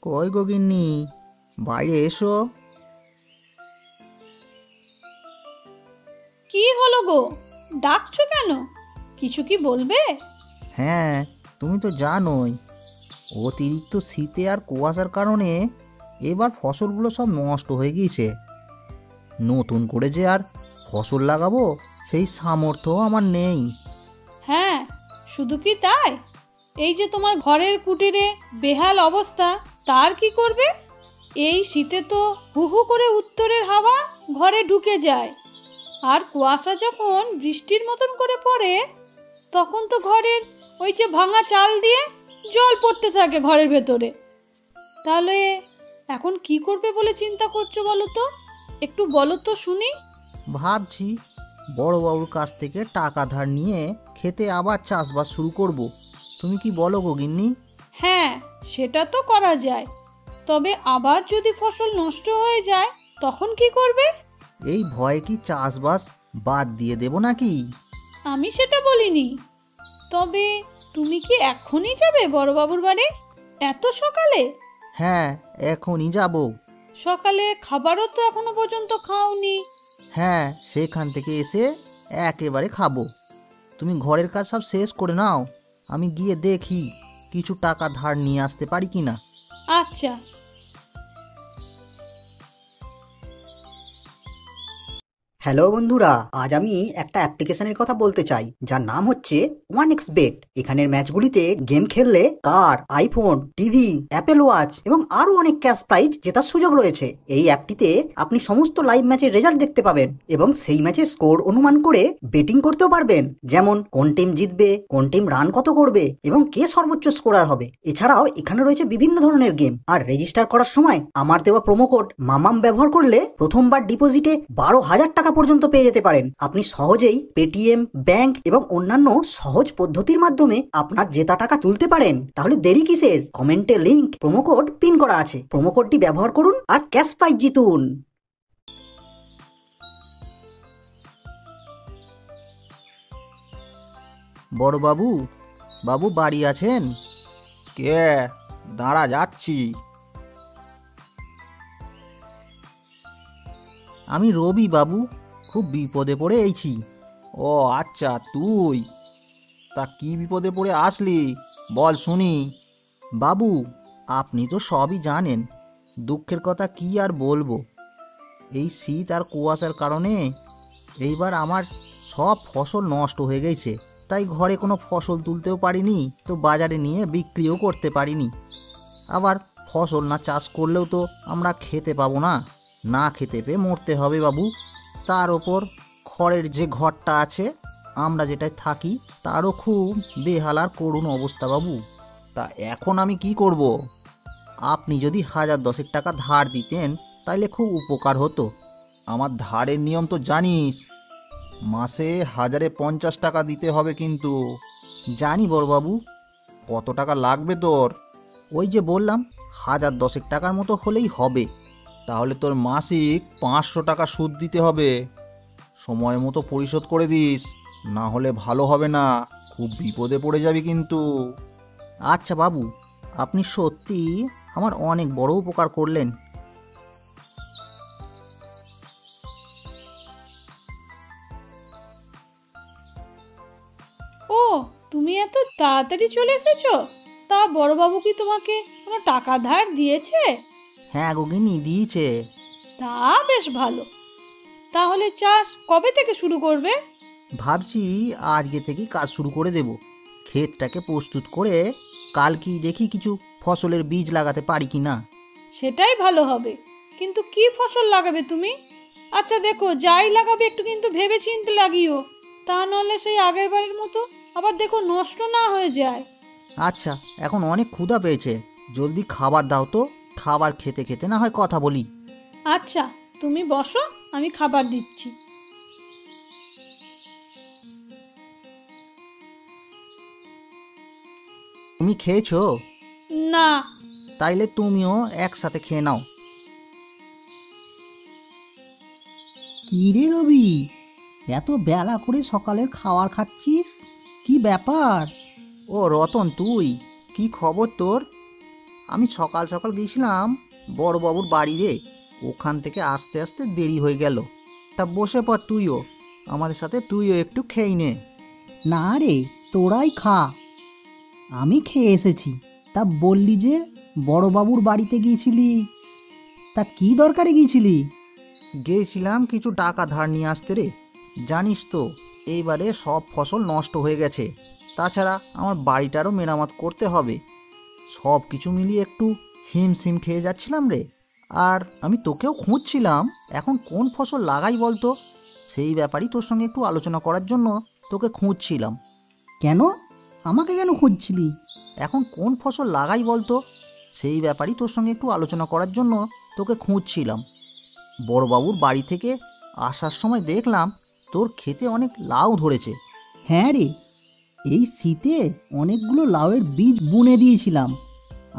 কই গো গিন্নি, বাইরে এসো। কি হলো গো, ডাকছো কেন? কিছু কি বলবে? হ্যাঁ, তুমি তো জানোই অতিরিক্ত শীতে আর কুয়াশার কারণে এবার ফসলগুলো সব নষ্ট হয়ে গিয়েছে। নতুন করে যে আর ফসল লাগাবো সেই সামর্থ্য আমার নেই। হ্যাঁ, শুধু কি তাই? এই যে তোমার ঘরের কুটিরে বেহাল অবস্থা, তার কি করবে? এই শীতে তো হু হু করে উত্তরের হাওয়া ঘরে ঢুকে যায়, আর কুয়াশা যখন বৃষ্টির মতন করে পড়ে, তখন তো ঘরের ওই যে ভাঙা চাল দিয়ে জল পড়তে থাকে ঘরের ভেতরে। তাহলে এখন কি করবে বলে চিন্তা করছো বলো তো? একটু বলো তো শুনি। ভাবছি বড়বাবুর কাছ থেকে টাকা ধার নিয়ে খেতে আবার চাষবাস শুরু করব। তুমি কি বলো গো গিন্নি? হ্যাঁ, সেটা তো করা যায়, তবে আবার যদি ফসল নষ্ট হয়ে যায় তখন কি করবে? এই ভয়ে কি চাষবাস বাদ দিয়ে দেব নাকি? আমি সেটা বলিনি, তবে তুমি কি এখনই যাবে বড়বাবুর বাড়ি এত সকালে? হ্যাঁ, এখনই যাব। সকালে খাবারও তো এখনো পর্যন্ত খাওনি। হ্যাঁ, সেখান থেকে এসে একেবারে খাবো। তুমি ঘরের কাজ সব শেষ করে নাও, আমি গিয়ে দেখি কিছু টাকা ধার নিয়ে আসতে পারি কি না। আচ্ছা। হ্যালো বন্ধুরা, আজ আমি একটা অ্যাপ্লিকেশনের কথা বলতে চাই যার নাম হচ্ছে 1xBet। এখানের ম্যাচগুলিতে গেম খেললে কার, আইফোন, টিভি, অ্যাপেল ওয়াচ এবং আরো অনেক ক্যাশ প্রাইজ জেতার সুযোগ রয়েছে। এই অ্যাপটিতে আপনি সমস্ত লাইভ ম্যাচের রেজাল্ট দেখতে পাবেন এবং সেই ম্যাচের স্কোর অনুমান করে বেটিং করতেও পারবেন, যেমন কোন টিম জিতবে, কোন টিম রান কত করবে এবং কে সর্বোচ্চ স্কোরার হবে। এছাড়াও এখানে রয়েছে বিভিন্ন ধরনের গেম। আর রেজিস্টার করার সময় আমার দেওয়া প্রোমো কোড মামাম ব্যবহার করলে প্রথমবার ডিপোজিটে 12,000 টাকা পর্যন্ত পেয়ে যেতে পারেন। আপনি সহজেই পেটিএম, ব্যাংক এবং অন্যান্য সহজ পদ্ধতির মাধ্যমে আপনার জেতা টাকা তুলতে পারেন। তাহলে দেরি কিসের? কমেন্টে লিংক, প্রোমো কোড পিন করা আছে, প্রোমো কোডটি ব্যবহার করুন আর ক্যাশ প্রাইজ জিতুন। বড়বাবু, বাবু বাড়ি আছেন? কে? দাঁড়া, যাচ্ছি। আমি রবি বাবু, খুব বিপদে পড়ে এইছি। ও আচ্ছা, তুই তা কি বিপদে পড়ে আসলি বল শুনি। বাবু, আপনি তো সবই জানেন, দুঃখের কথা কি আর বলবো। এই শীত আর কুয়াশার কারণে এইবার আমার সব ফসল নষ্ট হয়ে গেছে। তাই ঘরে কোনো ফসল তুলতেও পারিনি, তো বাজারে নিয়ে বিক্রিও করতে পারিনি। আবার ফসল না চাষ করলেও তো আমরা খেতে পাবো না, না খেতে পেয়ে মরতে হবে বাবু। তার ওপর খড়ের যে ঘরটা আছে, আমরা যেটায় থাকি, তারও খুব বেহাল আর করুণ অবস্থা বাবু। তা এখন আমি কি করব? আপনি যদি 1010 টাকা ধার দিতেন তাইলে খুব উপকার হতো। আমার ধারের নিয়ম তো জানিস, মাসে 1050 টাকা দিতে হবে কিন্তু। জানি বড়বাবু। কত টাকা লাগবে তোর? ওই যে বললাম, 1010 টাকার মতো হলেই হবে। তাহলে তোর মাসিক 500 টাকা সুদ দিতে হবে। সময় মতো পরিশোধ করে দিস, না হলে ভালো হবে না, খুব বিপদে পড়ে যাবি কিন্তু। আচ্ছা বাবু, আপনি সত্যি আমার অনেক বড় উপকার করলেন। ও, তুমি এত তাড়াতাড়ি চলে এসেছো? তা বড়বাবু কি তোমাকে কোনো টাকা ধার দিয়েছে? হ্যাঁ গগিনি, দিয়েছে। তা বেশ ভালো। তাহলে চাষ কবে থেকে শুরু করবে? ভাবছি আজকে থেকেই কাজ শুরু করে দেব। ক্ষেতটাকে প্রস্তুত করে কালকেই দেখি কিছু ফসলের বীজ লাগাতে পারি কি না। সেটাই ভালো হবে, কিন্তু কি ফসল লাগাবে তুমি? আচ্ছা দেখো, যাই লাগাবে একটু কিন্তু ভেবে চিন্তে লাগিও, তা নাহলে সেই আগের বারের মতো আবার দেখো নষ্ট না হয়ে যায়। আচ্ছা, এখন অনেক ক্ষুধা পেয়েছে, জলদি খাবার দাও তো। খাবার খেতে খেতে না হয় কথা বলি। আচ্ছা, তুমি বসো, আমি খাবার দিচ্ছি। তুমি খেয়েছো? না। তাইলে তুমিও একসাথে খেয়ে নাও। কি রে রবি, এত বেলা করে সকালের খাবার খাচ্ছিস, কি ব্যাপার? ও রতন, তুই? কি খবর তোর? আমি সকাল সকাল গিয়েছিলাম বড়বাবুর বাড়ি রে, ওখান থেকে আসতে আসতে দেরি হয়ে গেল। তা বসে পর তুইও, আমাদের সাথে তুইও একটু খেয়ে নে। না রে, তোরাই খা, আমি খেয়ে এসেছি। তা বললি যে বড়বাবুর বাড়িতে গিয়েছিলি, তা কি দরকারে গিয়েছিলি? গিয়েছিলাম কিছু টাকা ধার নিয়ে আসতে রে। জানিস তো এইবারে সব ফসল নষ্ট হয়ে গেছে, তাছাড়া আমার বাড়িটারও মেরামত করতে হবে। সব কিছু মিলিয়ে একটু হিমশিম খেয়ে যাচ্ছিলাম রে। আর আমি তোকেও খুঁজছিলাম, এখন কোন ফসল লাগাই বলতো, সেই ব্যাপারেই তোর সঙ্গে একটু আলোচনা করার জন্য তোকে খুঁজছিলাম। কেন? আমাকে কেন খুঁজছিলি? এখন কোন ফসল লাগাই বলতো, সেই ব্যাপারেই তোর সঙ্গে একটু আলোচনা করার জন্য তোকে খুঁজছিলাম। বড়বাবুর বাড়ি থেকে আসার সময় দেখলাম তোর ক্ষেতে অনেক লাউ ধরেছে। হ্যাঁ রে, এই শীতে অনেকগুলো লাউয়ের বীজ বুনে দিয়েছিলাম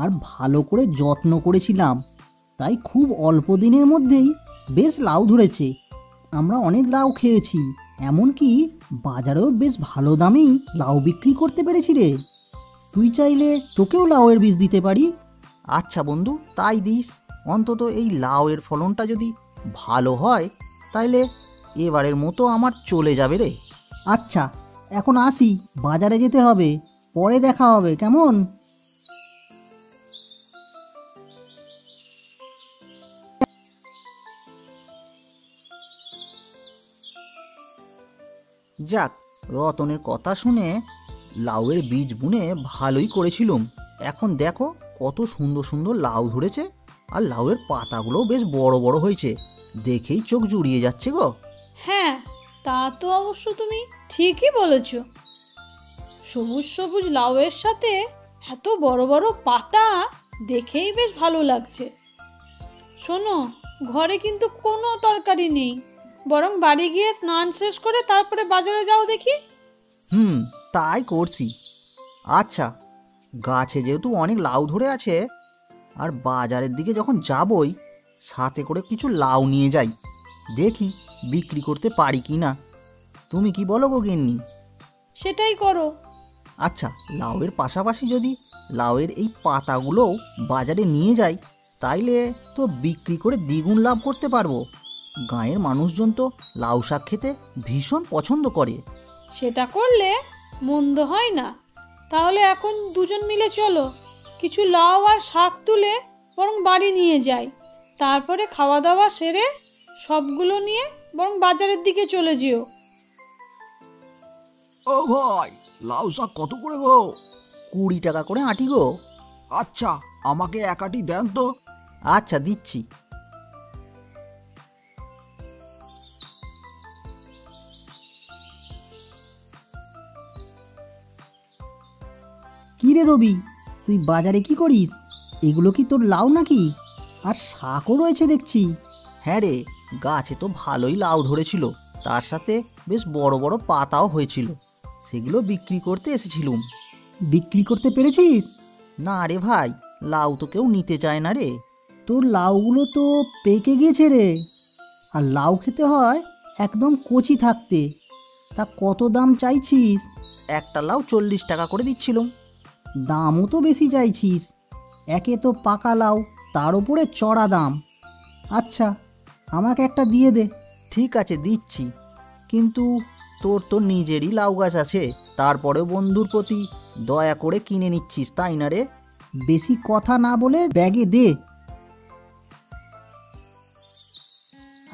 আর ভালো করে যত্ন করেছিলাম, তাই খুব অল্প দিনের মধ্যেই বেশ লাউ ধরেছে। আমরা অনেক লাউ খেয়েছি, এমনকি বাজারেও বেশ ভালো দামেই লাউ বিক্রি করতে পেরেছি রে। তুই চাইলে তোকেও লাউয়ের বীজ দিতে পারি। আচ্ছা বন্ধু, তাই দিস। অন্তত এই লাউয়ের ফলনটা যদি ভালো হয় তাইলে এবারের মতো আমার চলে যাবে রে। আচ্ছা, এখন আসি, বাজারে যেতে হবে, পরে দেখা হবে, কেমন? যাক, রতনের কথা শুনে লাউয়ের বীজ বুনে ভালোই করেছিলুম। এখন দেখো কত সুন্দর সুন্দর লাউ ধরেছে, আর লাউয়ের পাতাগুলোও বেশ বড় বড় হয়েছে, দেখেই চোখ জুড়িয়ে যাচ্ছে গো। হ্যাঁ, তা তো অবশ্য তুমি ঠিকই বলেছ। সবুজ সবুজ লাউয়ের সাথে এত বড় বড় পাতা দেখেই বেশ ভালো লাগছে। শোনো, ঘরে কিন্তু কোনো তরকারি নেই, বরং বাড়ি গিয়ে স্নান শেষ করে তারপরে বাজারে যাও দেখি। তাই করছি। আচ্ছা, গাছে যেহেতু অনেক লাউ ধরে আছে, আর বাজারের দিকে যখন যাবই সাথে করে কিছু লাউ নিয়ে যাই, দেখি বিক্রি করতে পারি কি না। তুমি কি বলো গো গিন্নি? সেটাই করো। আচ্ছা, লাউয়ের পাশাপাশি যদি লাউয়ের এই পাতাগুলোও বাজারে নিয়ে যাই, তাইলে তো বিক্রি করে দ্বিগুণ লাভ করতে পারবো। গাঁয়ের মানুষজন তো লাউ শাক খেতে ভীষণ পছন্দ করে। সেটা করলে মন্দ হয় না। তাহলে এখন দুজন মিলে চলো, কিছু লাউ আর শাক তুলে বরং বাড়ি নিয়ে যাই, তারপরে খাওয়া দাওয়া সেরে সবগুলো নিয়ে বরং বাজারের দিকে চলে যেও। ও ভাই, লাউ শাক কত করে গো? 20 টাকা করে আঁটি গো। আচ্ছা, আমাকে এক আঁটি দেন তো। আচ্ছা, দিচ্ছি। কি রে রবি, তুই বাজারে কি করিস? এগুলো কি তোর লাউ নাকি? আর শাকও রয়েছে দেখছি। হ্যাঁ রে, গাছে তো ভালোই লাউ ধরেছিল, তার সাথে বেশ বড় বড় পাতাও হয়েছিল, সেগুলো বিক্রি করতে এসেছিলুম। বিক্রি করতে পেরেছিস? না রে ভাই, লাউ তো কেউ নিতে চায় না রে। তোর লাউগুলো তো পেকে গিয়েছে রে, আর লাউ খেতে হয় একদম কচি থাকতে। তা কত দাম চাইছিস? একটা লাউ 40 টাকা করে দিচ্ছিলুম। দামও তো বেশি চাইছিস, একে তো পাকা লাউ, তার উপরে চড়া দাম। আচ্ছা, আমাকে একটা দিয়ে দে। ঠিক আছে, দিচ্ছি। কিন্তু তোর তো নিজেরই লাউ গাছ আছে, তারপরেও বন্ধুর প্রতি দয়া করে কিনে নিচ্ছিস, তাই না রে? বেশি কথা না বলে ব্যাগে দে।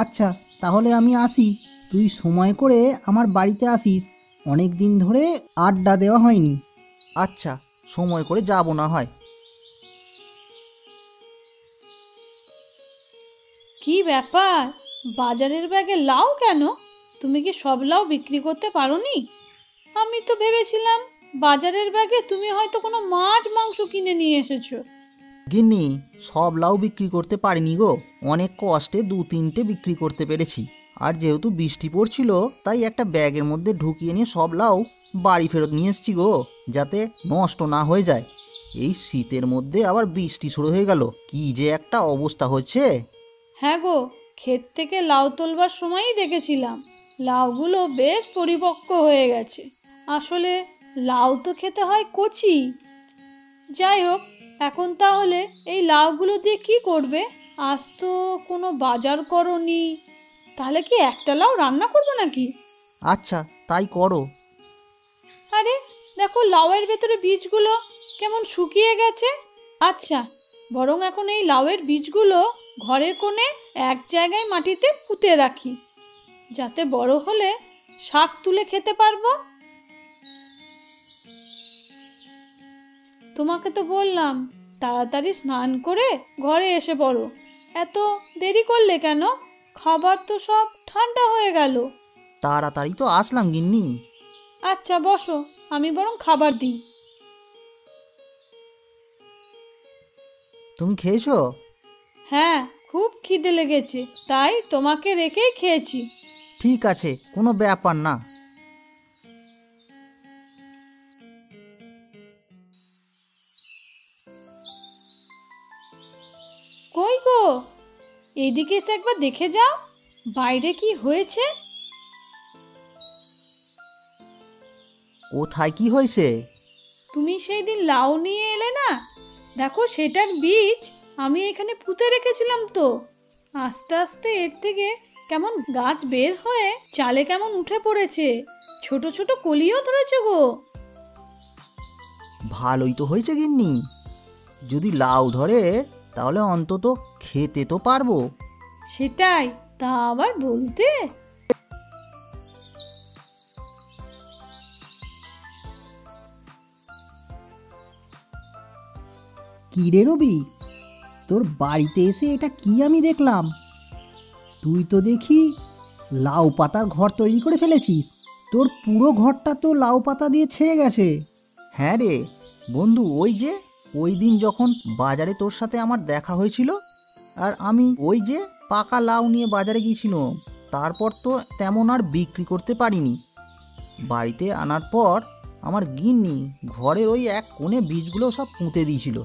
আচ্ছা, তাহলে আমি আসি, তুই সময় করে আমার বাড়িতে আসিস, অনেক দিন ধরে আড্ডা দেওয়া হয়নি। আচ্ছা, সময় করে যাব না হয়। কি ব্যাপার, বাজারের ব্যাগে লাউ কেন? তুমি কি সব লাউ বিক্রি করতে পারোনি? আমি তো ভেবেছিলাম বাজারের ব্যাগে তুমি হয়তো কোনো মাছ মাংস কিনে নিয়ে এসেছো। গিন্নি, সব লাউ বিক্রি করতে পারিনি গো, অনেক কষ্টে 2-3টে বিক্রি করতে পেরেছি। আর যেহেতু বৃষ্টি পড়ছিল, তাই একটা ব্যাগের মধ্যে ঢুকিয়ে নিয়ে সব লাউ বাড়ি ফেরত নিয়ে এসছি গো, যাতে নষ্ট না হয়ে যায়। এই শীতের মধ্যে আবার বৃষ্টি শুরু হয়ে গেল, কি যে একটা অবস্থা হচ্ছে। হ্যাঁ গো, ক্ষেত থেকে লাউ তোলবার সময়ই দেখেছিলাম লাউগুলো বেশ পরিপক্ক হয়ে গেছে। আসলে লাউ তো খেতে হয় কচি। যাই হোক, এখন তাহলে এই লাউগুলো দিয়ে কি করবে? আজ তো কোনো বাজার করনি, তাহলে কি একটা লাউ রান্না করবো নাকি? আচ্ছা তাই করো। আরে দেখো, লাউয়ের ভেতরে বীজগুলো কেমন শুকিয়ে গেছে। আচ্ছা, বরং এখন এই লাউয়ের বীজগুলো ঘরের কোণে এক জায়গায় মাটিতে পুঁতে রাখি, যাতে বড় হলে শাক তুলে খেতে পারবো। তোমাকে তো বললাম তাড়াতাড়ি স্নান করে ঘরে এসে পড়ো। এত দেরি করলে কেন? খাবার তো সব ঠান্ডা হয়ে গেল। তাড়াতাড়ি তো আসলাম গিন্নি। আচ্ছা বসো, আমি বরং খাবার দিই। তুমি খেয়েছো? হ্যাঁ, খুব খিদে লেগেছে, তাই তোমাকে রেখেই খেয়েছি। ঠিক আছে, কোনো ব্যাপার না। কই গো, এইদিকে এসে একবার দেখে যাও, বাইরে কি হয়েছে। কোথায় কি হয়েছে? তুমি সেই দিন লাউ নিয়ে এলে না, দেখো সেটার বীজ আমি এখানে পুঁতে রেখেছিলাম তো। আস্তে আস্তে এর থেকে কেমন গাছ বের হয়ে চালে কেমন উঠে পড়েছে, ছোট ছোট কলিও ধরেছে গো। ভালোই তো হয়েছে গিন্নি। যদি লাউ ধরে তাহলে অন্তত খেতে তো পারবো। সেটাই, তা আবার বলতে। কি রে রবি, তোর বাড়িতে এসে এটা কি আমি দেখলাম? তুই তো দেখি লাউ পাতার ঘর তৈরি করে ফেলেছিস। তোর পুরো ঘরটা তো লাউ পাতা দিয়ে ছেয়ে গেছে। হ্যাঁ রে বন্ধু, ওই দিন যখন বাজারে তোর সাথে আমার দেখা হয়েছিল, আর আমি ওই যে পাকা লাউ নিয়ে বাজারে গিয়েছিলাম, তারপর তো তেমন আর বিক্রি করতে পারিনি। বাড়িতে আনার পর আমার গিন্নি ঘরের ওই এক কোণে বীজগুলো সব পুঁতে দিয়েছিল।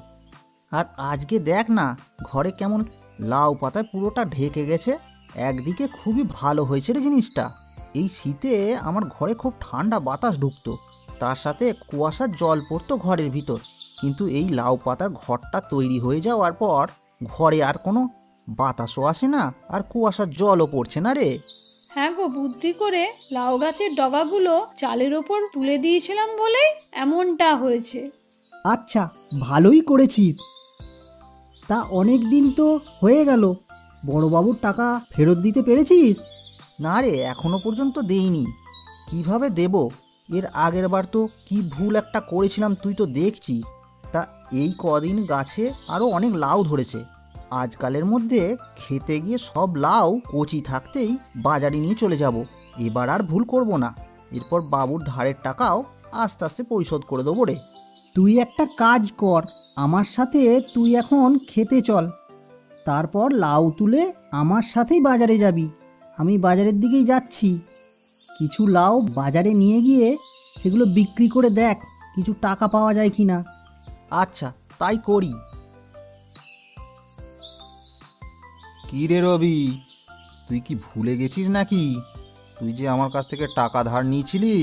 আর আজকে দেখ না, ঘরে কেমন লাউ পাতায় পুরোটা ঢেকে গেছে। একদিকে খুবই ভালো হয়েছে রে জিনিসটা। এই শীতে আমার ঘরে খুব ঠান্ডা বাতাস ঢুকতো, তার সাথে কুয়াশার জল পড়তো ঘরের ভিতর। কিন্তু এই লাউ পাতার ঘরটা তৈরি হয়ে যাওয়ার পর ঘরে আর কোনো বাতাসও আসে না, আর কুয়াশার জলও পড়ছে না রে। হ্যাঁ গো, বুদ্ধি করে লাউ গাছের ডগাগুলো চালের ওপর তুলে দিয়েছিলাম বলেই এমনটা হয়েছে। আচ্ছা, ভালোই করেছিস। তা অনেক দিন তো হয়ে গেল, বড়বাবুর টাকা ফেরত দিতে পেরেছিস? না রে, এখনো পর্যন্ত দেইনি। কিভাবে দেব? এর আগের বার তো কি ভুল একটা করেছিলাম, তুই তো দেখছিস। তা এই কদিন গাছে আরও অনেক লাউ ধরেছে। আজকালের মধ্যে খেতে গিয়ে সব লাউ কচি থাকতেই বাজারে নিয়ে চলে যাব। এবার আর ভুল করব না। এরপর বাবুর ধারের টাকাও আস্তে আস্তে পরিশোধ করে দেবো রে। তুই একটা কাজ কর, আমার সাথে তুই এখন খেতে চল। তারপর লাউ তুলে আমার সাথেই বাজারে যাবি। আমি বাজারের দিকেই যাচ্ছি। কিছু লাউ বাজারে নিয়ে গিয়ে সেগুলো বিক্রি করে দেখ কিছু টাকা পাওয়া যায় কি না। আচ্ছা তাই করি। কি রে রবি, তুই কি ভুলে গেছিস নাকি? তুই যে আমার কাছ থেকে টাকা ধার নিয়েছিলি,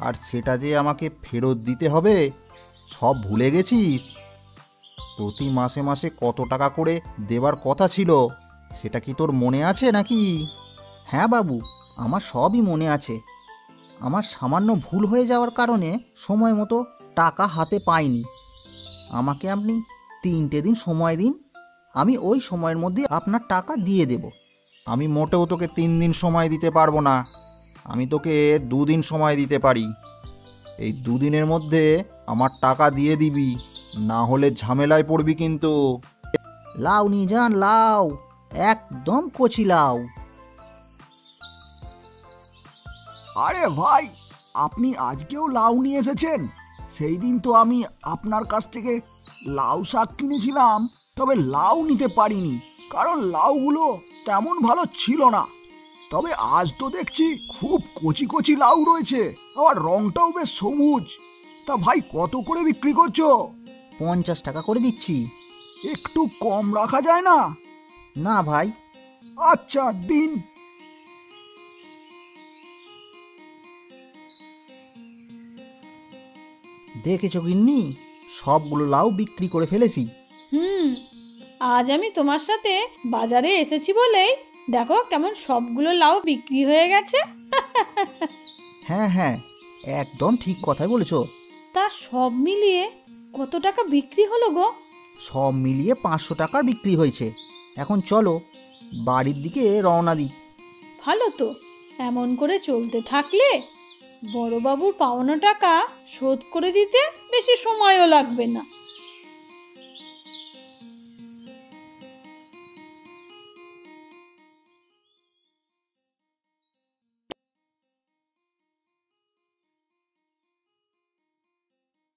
আর সেটা যে আমাকে ফেরত দিতে হবে, সব ভুলে গেছিস? প্রতি মাসে মাসে কত টাকা করে দেবার কথা ছিল, সেটা কি তোর মনে আছে নাকি? হ্যাঁ বাবু, আমার সবই মনে আছে। আমার সামান্য ভুল হয়ে যাওয়ার কারণে সময় মতো টাকা হাতে পাইনি। আমাকে আপনি 3টে দিন সময় দিন, আমি ওই সময়ের মধ্যে আপনার টাকা দিয়ে দেব। আমি মোটেও তোকে 3 দিন সময় দিতে পারবো না, আমি তোকে 2 দিন সময় দিতে পারি। এই 2 দিনের মধ্যে আমার টাকা দিয়ে দিবি, না হলে ঝামেলায় পড়বি কিন্তু। লাউ নিয়ে যান, লাউ, একদম কচি লাউ। আরে ভাই, আপনি আজকেও লাউ নিয়ে এসেছেন? সেই দিন তো আমি আপনার কাছ থেকে লাউ শাক কিনেছিলাম, তবে লাউ নিতে পারিনি, কারণ লাউগুলো তেমন ভালো ছিল না। তবে আজ তো দেখছি খুব কচি কচি লাউ রয়েছে, আবার রংটাও বেশ সবুজ। তা ভাই, কত করে বিক্রি করছো? 50 টাকা করে দিচ্ছি। একটু কম রাখা যায় না? না ভাই। আচ্ছা দিন। দেখেছো গিন্নি, সবগুলো লাউ বিক্রি করে ফেলেছি। হুম, আজ আমি তোমার সাথে বাজারে এসেছি বলেই দেখো কেমন সবগুলো লাউ বিক্রি হয়ে গেছে। হ্যাঁ হ্যাঁ, একদম ঠিক কথাই বলেছ। তা সব মিলিয়ে কত টাকা বিক্রি হলো গো? সব মিলিয়ে 500 টাকার বিক্রি হয়েছে। এখন চলো বাড়ির দিকে রওনা দিই। ভালো তো, এমন করে চলতে থাকলে বড়বাবুর পাওনা টাকা শোধ করে দিতে বেশি সময়ও লাগবে না।